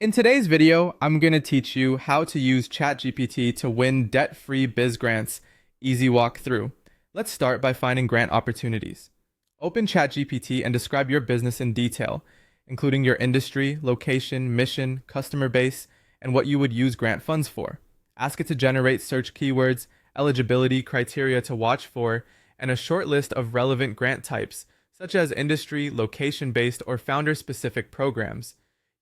In today's video, I'm going to teach you how to use ChatGPT to win debt-free biz grants. Easy walkthrough. Let's start by finding grant opportunities. Open ChatGPT and describe your business in detail, including your industry, location, mission, customer base, and what you would use grant funds for. Ask it to generate search keywords, eligibility criteria to watch for, and a short list of relevant grant types, such as industry, location-based, or founder-specific programs.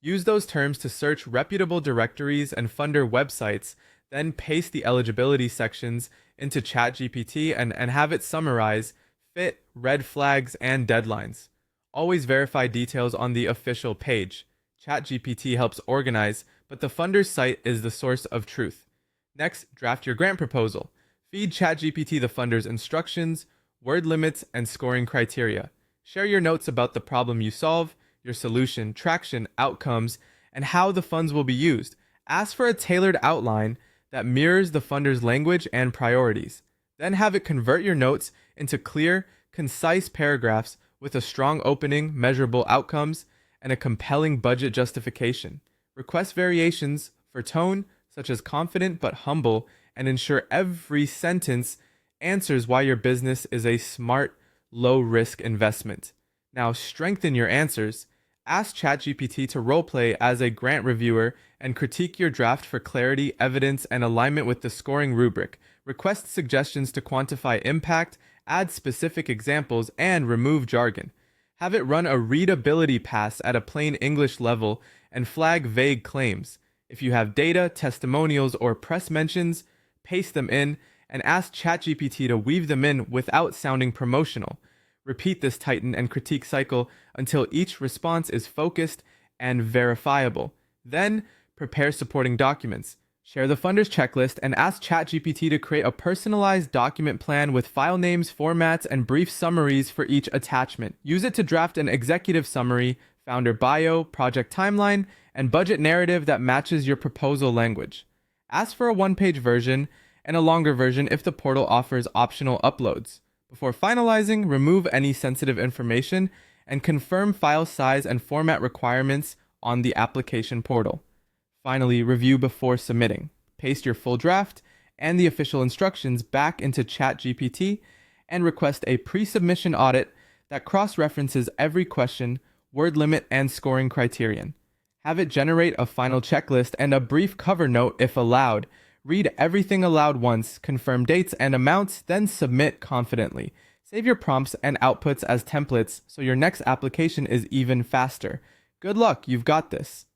Use those terms to search reputable directories and funder websites, then paste the eligibility sections into ChatGPT and have it summarize fit, red flags, and deadlines. Always verify details on the official page. ChatGPT helps organize, but the funder's site is the source of truth. Next, draft your grant proposal. Feed ChatGPT the funder's instructions, word limits, and scoring criteria. Share your notes about the problem you solve, your solution, traction, outcomes, and how the funds will be used. Ask for a tailored outline that mirrors the funder's language and priorities. Then have it convert your notes into clear, concise paragraphs with a strong opening, measurable outcomes, and a compelling budget justification. Request variations for tone, such as confident but humble, and ensure every sentence answers why your business is a smart, low-risk investment. Now strengthen your answers. Ask ChatGPT to roleplay as a grant reviewer and critique your draft for clarity, evidence, and alignment with the scoring rubric. Request suggestions to quantify impact, add specific examples, and remove jargon. Have it run a readability pass at a plain English level and flag vague claims. If you have data, testimonials, or press mentions, paste them in and ask ChatGPT to weave them in without sounding promotional. Repeat this tighten and critique cycle until each response is focused and verifiable. Then, prepare supporting documents. Share the funder's checklist and ask ChatGPT to create a personalized document plan with file names, formats, and brief summaries for each attachment. Use it to draft an executive summary, founder bio, project timeline, and budget narrative that matches your proposal language. Ask for a one-page version and a longer version if the portal offers optional uploads. Before finalizing, remove any sensitive information and confirm file size and format requirements on the application portal. Finally, review before submitting. Paste your full draft and the official instructions back into ChatGPT and request a pre-submission audit that cross-references every question, word limit, and scoring criterion. Have it generate a final checklist and a brief cover note if allowed. Read everything aloud once, confirm dates and amounts, then submit confidently. Save your prompts and outputs as templates so your next application is even faster. Good luck, you've got this.